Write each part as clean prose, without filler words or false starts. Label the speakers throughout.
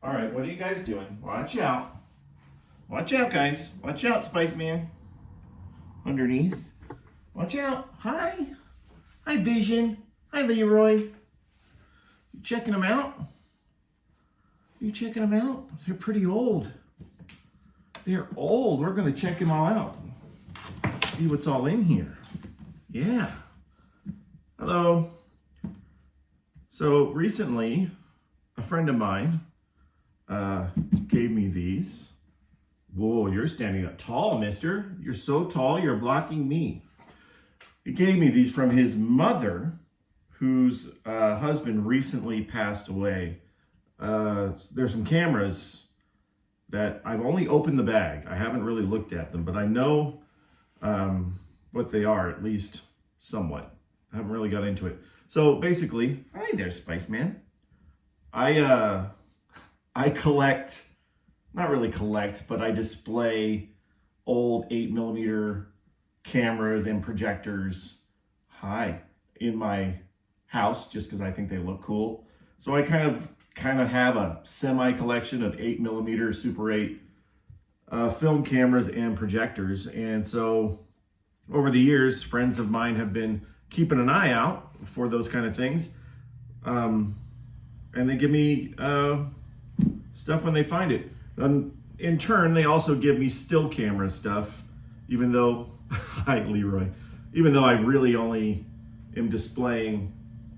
Speaker 1: All right, what are you guys doing? Watch out. Watch out, guys. Watch out, Spice Man. Underneath. Watch out. Hi. Hi, Vision. Hi, Leroy. You checking them out? You checking them out? They're pretty old. They're old. We're going to check them all out. See what's all in here. Yeah. Hello. So recently, a friend of mine gave me these. Whoa, you're standing up tall, mister. You're so tall, you're blocking me. He gave me these from his mother, whose husband recently passed away. There's some cameras that I've only opened the bag. I haven't really looked at them, but I know what they are, at least somewhat. I haven't really got into it. So basically, hi there, Spice Man. I collect, not really collect, but I display old 8mm cameras and projectors, in my house just because I think they look cool. So I kind of have a semi collection of 8mm Super 8 film cameras and projectors. And so over the years, friends of mine have been keeping an eye out for those kind of things. And they give me stuff when they find it. In turn, they also give me still camera stuff, even though, hi Leroy, even though I really only am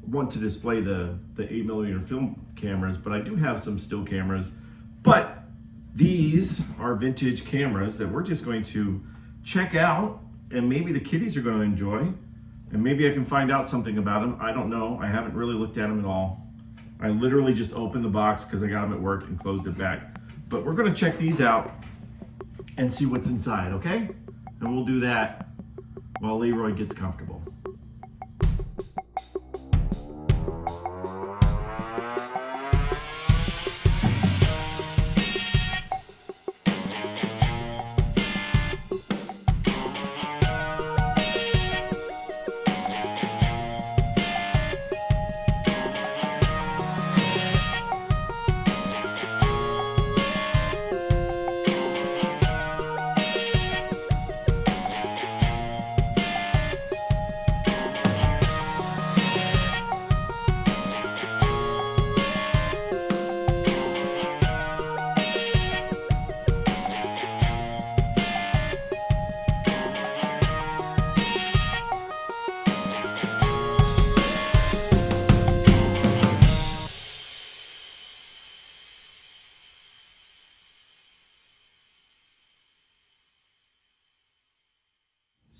Speaker 1: want to display the 8mm film cameras, but I do have some still cameras. But these are vintage cameras that we're just going to check out, and maybe the kiddies are going to enjoy, and maybe I can find out something about them. I don't know. I haven't really looked at them at all. I literally just opened the box because I got them at work and closed it back. But we're going to check these out and see what's inside, okay? And we'll do that while Leroy gets comfortable.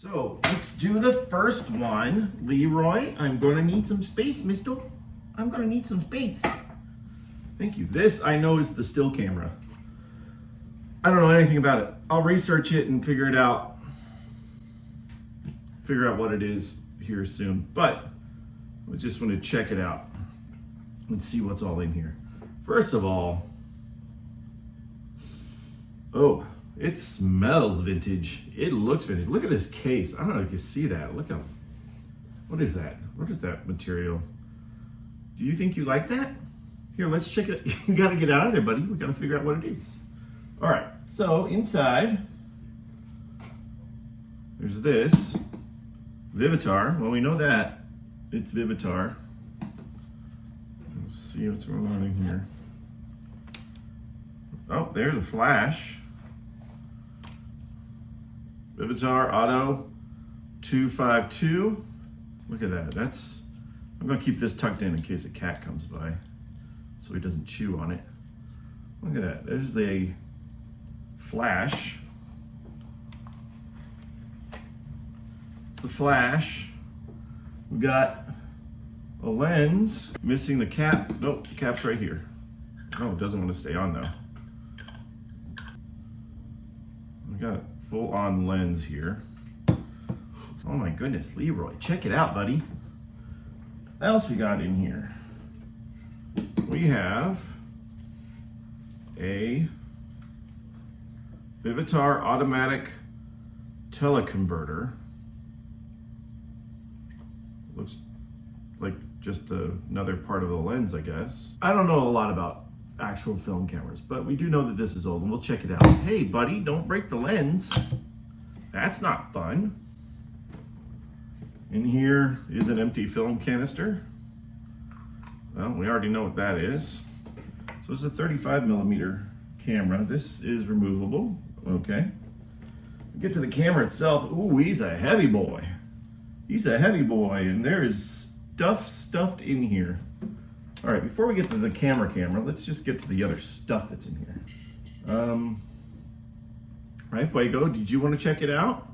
Speaker 1: So let's do the first one. Leroy, I'm going to need some space, mister. I'm going to need some space. Thank you. This I know is the still camera. I don't know anything about it. I'll research it and figure out what it is here soon. But I just want to check it out and see what's all in here. First of all, oh, it smells vintage. It looks vintage. Look at this case. I don't know if you can see that. Look how, what is that? What is that material? Do you think you like that? Here, let's check it. You gotta get out of there, buddy. We gotta figure out what it is. All right, so inside, there's this Vivitar. Well, we know that it's Vivitar. Let's see what's going on in here. Oh, there's a flash. Vivitar Auto 252. Look at that. I'm gonna keep this tucked in case a cat comes by so he doesn't chew on it. Look at that. There's a flash. It's the flash. We got a lens. Missing the cap. Nope, the cap's right here. Oh, it doesn't want to stay on though. We got full-on lens here. Oh my goodness, Leroy, check it out, buddy. What else we got in here? We have a Vivitar automatic teleconverter. Looks like just another part of the lens, I guess. I don't know a lot about actual film cameras, but we do know that this is old, and we'll check it out. Hey, buddy, don't break the lens. That's not fun. In here is an empty film canister. Well, we already know what that is. So it's a 35 millimeter camera. This is removable. Okay. Get to the camera itself. Ooh, he's a heavy boy. He's a heavy boy, and there is stuff stuffed in here. All right, before we get to the camera, let's just get to the other stuff that's in here. Right, Fuego, did you want to check it out?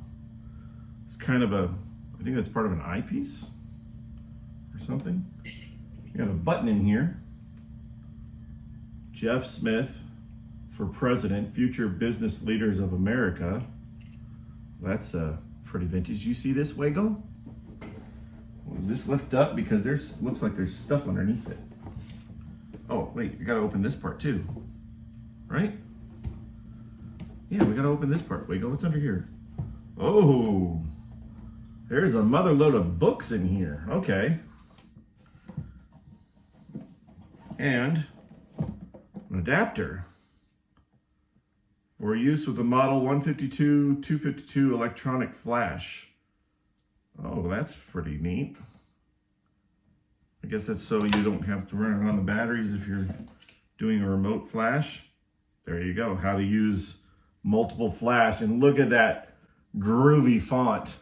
Speaker 1: It's kind of a, I think that's part of an eyepiece or something. You got a button in here. Jeff Smith for President, Future Business Leaders of America. That's pretty vintage. You see this, Fuego? Is this lift up? Because looks like there's stuff underneath it. Oh, wait, you gotta open this part too, right? Yeah, we gotta open this part. Wait, what's under here? Oh, there's a mother load of books in here. Okay. And an adapter for use with the model 152-252 electronic flash. Oh, that's pretty neat. I guess that's so you don't have to run on the batteries if you're doing a remote flash. There you go, how to use multiple flash. And look at that groovy font.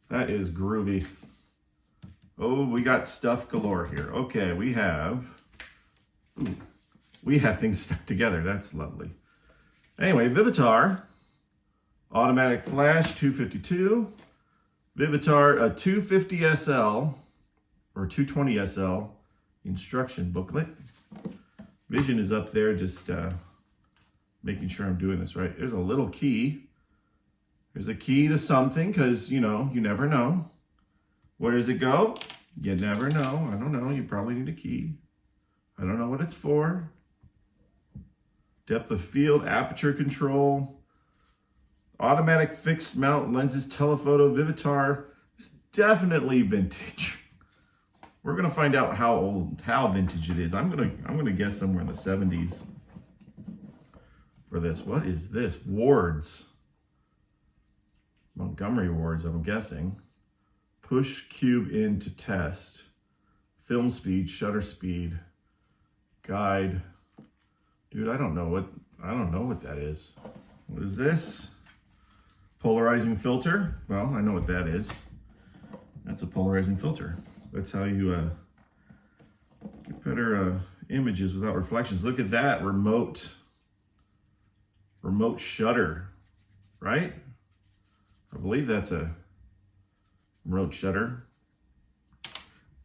Speaker 1: That is groovy. Oh, we got stuff galore here. Okay, we have things stuck together. That's lovely. Anyway, Vivitar, automatic flash 252. Vivitar, a 250 SL or 220 SL instruction booklet. Vision is up there, just making sure I'm doing this right. There's a little key. There's a key to something, because, you know, you never know. Where does it go? You never know. I don't know. You probably need a key. I don't know what it's for. Depth of field, aperture control, automatic fixed mount lenses, telephoto, Vivitar. It's definitely vintage. We're gonna find out how vintage it is. I'm gonna guess somewhere in the 70s for this. What is this? Wards. Montgomery wards, I'm guessing. Push cube in to test. Film speed, shutter speed, guide. Dude, I don't know what that is. What is this? Polarizing filter. Well, I know what that is. That's a polarizing filter. That's how you get better images without reflections. Look at that remote shutter, right? I believe that's a remote shutter.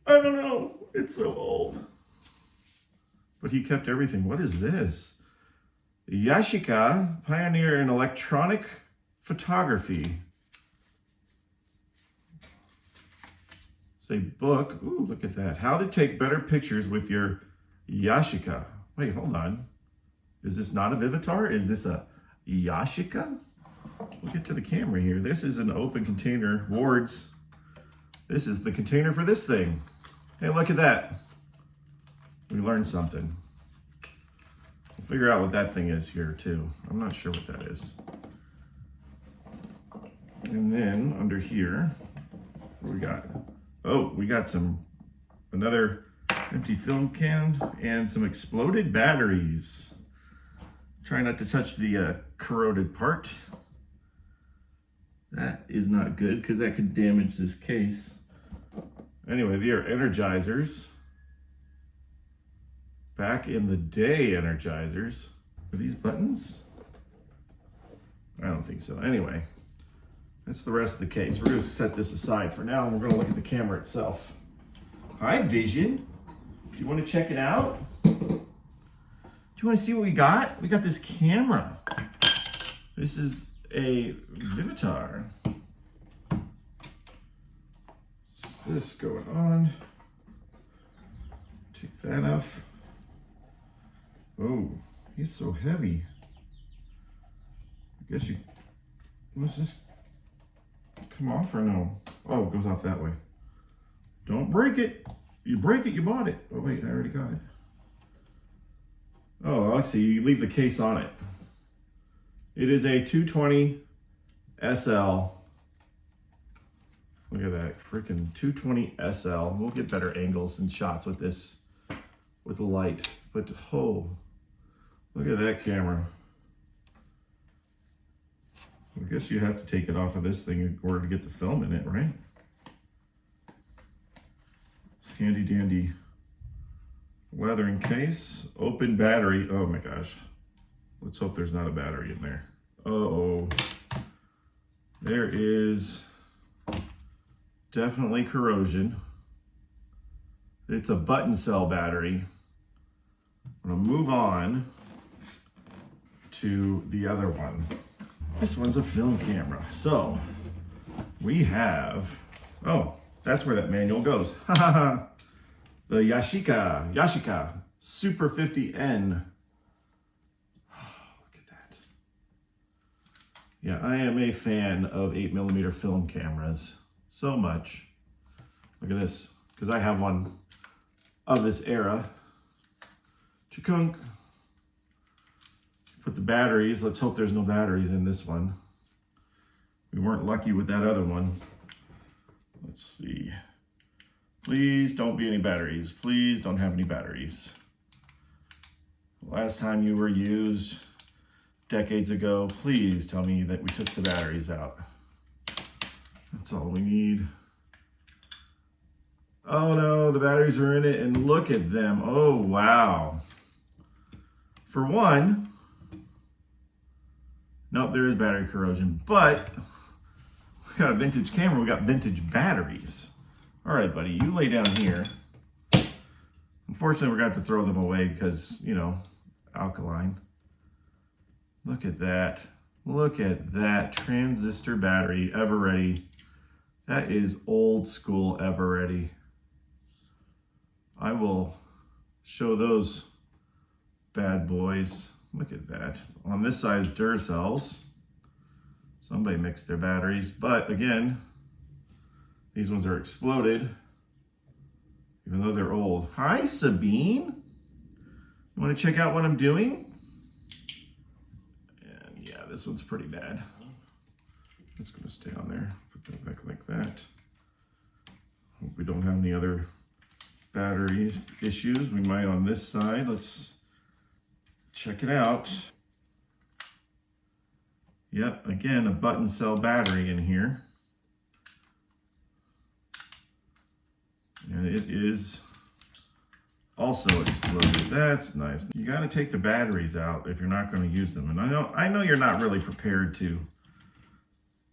Speaker 1: I don't know. It's so old. But he kept everything. What is this? Yashica, pioneer in electronic photography. It's a book. Ooh, look at that. How to take better pictures with your Yashica. Wait, hold on. Is this not a Vivitar? Is this a Yashica? We'll get to the camera here. This is an open container. Wards. This is the container for this thing. Hey, look at that. We learned something. We'll figure out what that thing is here too. I'm not sure what that is. And then under here, what we got? Oh, we got another empty film can and some exploded batteries. Try not to touch the corroded part. That is not good because that could damage this case. Anyway, they are energizers. Back in the day energizers. Are these buttons? I don't think so. Anyway, that's the rest of the case. We're going to set this aside for now and we're going to look at the camera itself. Hi, Vision. Do you want to check it out? Do you want to see what we got? We got this camera. This is a Vivitar. What's this going on? Take that off. Oh, he's so heavy. I guess what's this? Come off or no? Oh, it goes off that way. Don't break it. You break it, you bought it. Oh wait, I already got it. Oh, let's see, you leave the case on it. It is a 220 SL. Look at that, freaking 220 SL. We'll get better angles and shots with this, with the light. But oh, look at that camera. I guess you have to take it off of this thing in order to get the film in it, right? It's handy dandy leathering case, open battery. Oh my gosh. Let's hope there's not a battery in there. Uh-oh. There is definitely corrosion. It's a button cell battery. I'm gonna move on to the other one. This one's a film camera. So we have, oh, that's where that manual goes. The Yashica Super 50N. Look at that. Yeah, I am a fan of 8mm film cameras so much. Look at this, because I have one of this era. Chakunk. Put the batteries. Let's hope there's no batteries in this one. We weren't lucky with that other one. Let's see. Please don't be any batteries. Please don't have any batteries. Last time you were used decades ago, please tell me that we took the batteries out. That's all we need. Oh no, the batteries are in it, and look at them. Oh wow. For one, nope, there is battery corrosion, but we got a vintage camera, we got vintage batteries. All right, buddy, you lay down here. Unfortunately, we're going to have to throw them away because, you know, alkaline. Look at that. Look at that transistor battery, ever ready. That is old school, ever ready. I will show those bad boys. Look at that. On this side is Duracells. Somebody mixed their batteries, but again, these ones are exploded, even though they're old. Hi, Sabine. You want to check out what I'm doing? And yeah, this one's pretty bad. It's going to stay on there. Put that back like that. Hope we don't have any other battery issues. We might on this side. Let's check it out. Yep, again, a button cell battery in here. And it is also exploded. That's nice. You got to take the batteries out if you're not going to use them. And I know you're not really prepared to.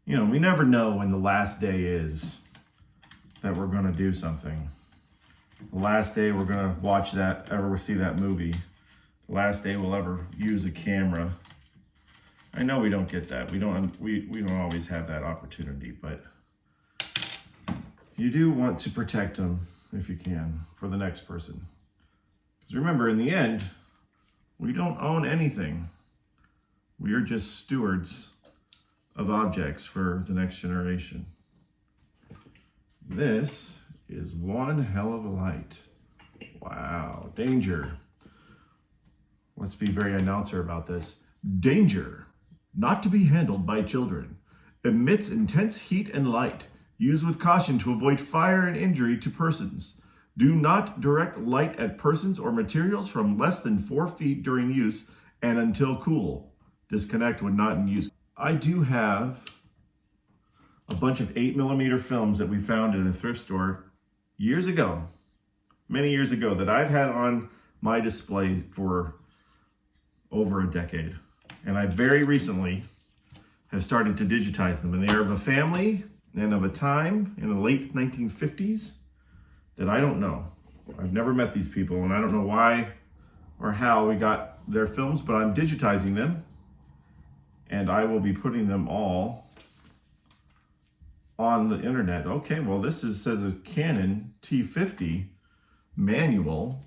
Speaker 1: You know, we never know when the last day is that we're going to do something. The last day we're going to watch that, ever see that movie. The last day we'll ever use a camera. I know we don't get that. We don't always have that opportunity, but you do want to protect them if you can for the next person. Because remember, in the end, we don't own anything. We are just stewards of objects for the next generation. This is one hell of a light. Wow, danger. Let's be very announcer about this. Danger, not to be handled by children. Emits intense heat and light. Use with caution to avoid fire and injury to persons. Do not direct light at persons or materials from less than 4 feet during use and until cool. Disconnect when not in use. I do have a bunch of 8mm films that we found in a thrift store years ago, many years ago, that I've had on my display for over a decade. And I very recently have started to digitize them. And they are of a family and of a time in the late 1950s that I don't know. I've never met these people, and I don't know why or how we got their films, but I'm digitizing them, and I will be putting them all on the internet. Okay, well, this says a Canon T50 manual,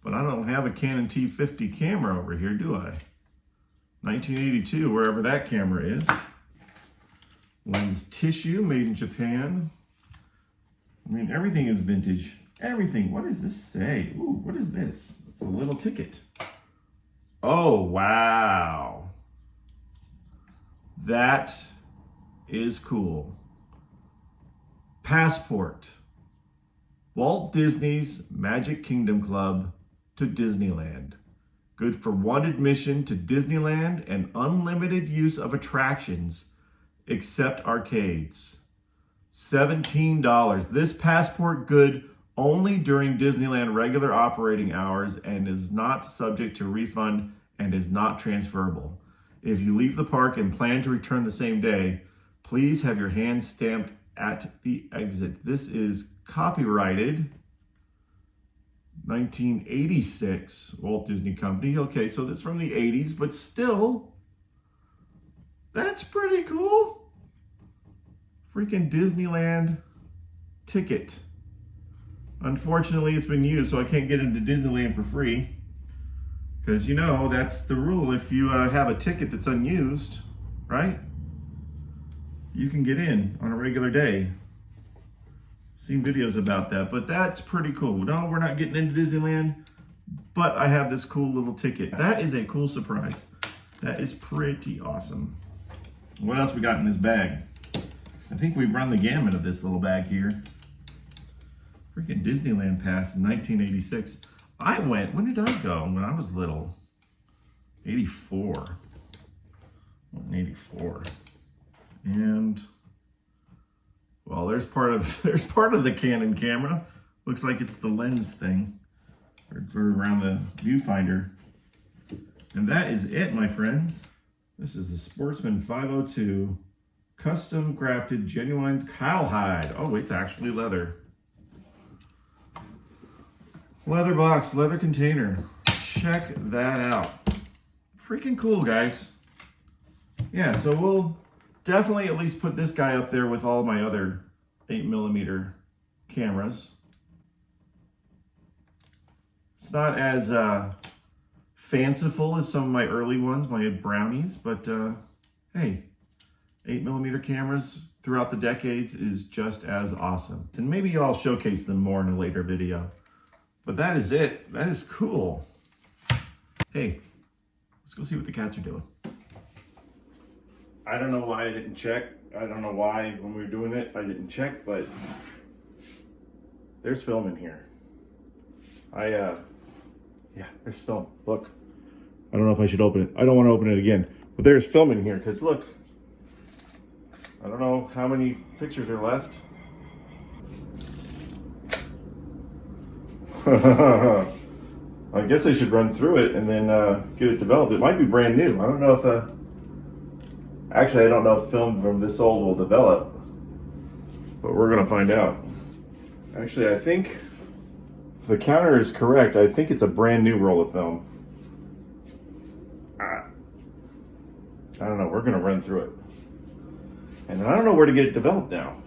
Speaker 1: but I don't have a Canon T50 camera over here, do I? 1982, wherever that camera is. Lens tissue, made in Japan. I mean, everything is vintage. Everything. What does this say? Ooh, what is this? It's a little ticket. Oh, wow. That is cool. Passport. Walt Disney's Magic Kingdom Club to Disneyland. Good for one admission to Disneyland and unlimited use of attractions except arcades. $17. This passport good only during Disneyland regular operating hours and is not subject to refund and is not transferable. If you leave the park and plan to return the same day, please have your hand stamped at the exit. This is copyrighted 1986 Walt Disney Company. Okay, so this is from the 80s, but still, that's pretty cool. Freaking Disneyland ticket. Unfortunately, it's been used, so I can't get into Disneyland for free. Because, you know, that's the rule. If you have a ticket that's unused, right? You can get in on a regular day. Seen videos about that, but that's pretty cool. No, we're not getting into Disneyland, but I have this cool little ticket. That is a cool surprise. That is pretty awesome. What else we got in this bag? I think we've run the gamut of this little bag here. Freaking Disneyland pass in 1986. I went, when did I go? When I was little. 84. 84. And well, there's part of the Canon camera. Looks like it's the lens thing, or around the viewfinder. And that is it, my friends. This is the Sportsman 502 custom crafted genuine cowhide. Oh, it's actually leather. Leather box, leather container. Check that out. Freaking cool, guys. Yeah, so we'll definitely at least put this guy up there with all my other 8mm cameras. It's not as fanciful as some of my early ones, my brownies, but hey, 8mm cameras throughout the decades is just as awesome. And maybe I'll showcase them more in a later video. But that is it. That is cool. Hey, let's go see what the cats are doing. I don't know why I didn't check. I don't know why when we were doing it I didn't check, but there's film in here. Yeah, there's film. Look. I don't know if I should open it. I don't want to open it again. But there's film in here because look. I don't know how many pictures are left. I guess I should run through it and then get it developed. It might be brand new. I don't know if actually, I don't know if film from this old will develop, but we're gonna find out. Actually, I think if the counter is correct, I think it's a brand new roll of film. I don't know, we're gonna run through it. And then I don't know where to get it developed now.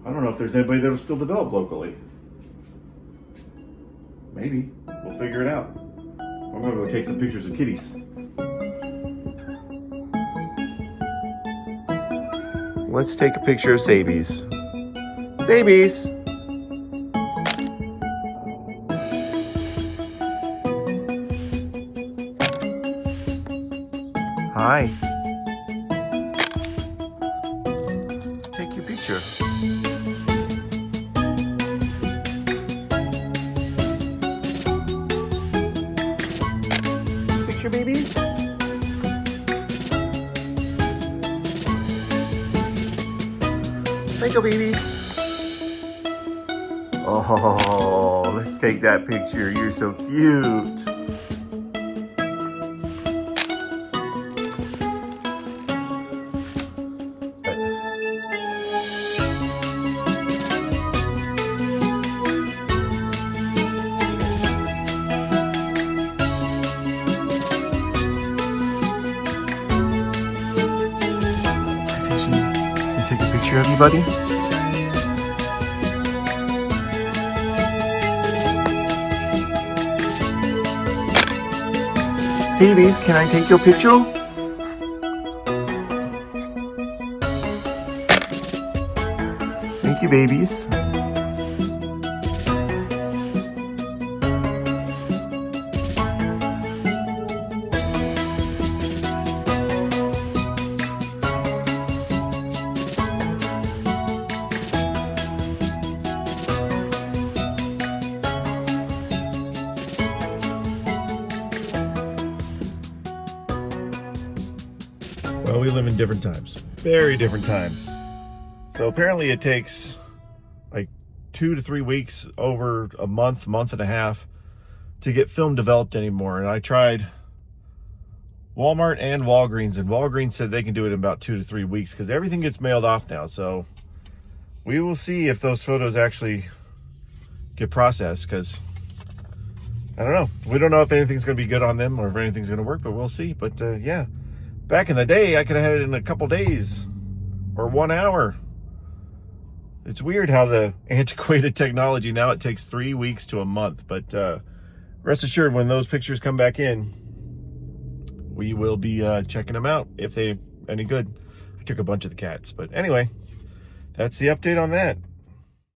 Speaker 1: I don't know if there's anybody that'll still develop locally. Maybe, we'll figure it out. I'm gonna go take some pictures of kitties. Let's take a picture of Sabies. Sabies! Hi. Take your picture. Picture babies. Thank you, babies. Oh, let's take that picture. You're so cute. Take a picture of you, buddy. Babies, can I take your picture? Thank you, babies. Well, we live in different times, very different times. So apparently it takes like 2 to 3 weeks, over a month, month and a half to get film developed anymore. And I tried Walmart and Walgreens, and Walgreens said they can do it in about 2 to 3 weeks because everything gets mailed off now. So we will see if those photos actually get processed, because I don't know. We don't know if anything's going to be good on them or if anything's going to work, but we'll see. But yeah, back in the day, I could have had it in a couple days or 1 hour. It's weird how the antiquated technology, now it takes 3 weeks to a month. But rest assured, when those pictures come back in, we will be checking them out if they're any good. I took a bunch of the cats. But anyway, that's the update on that.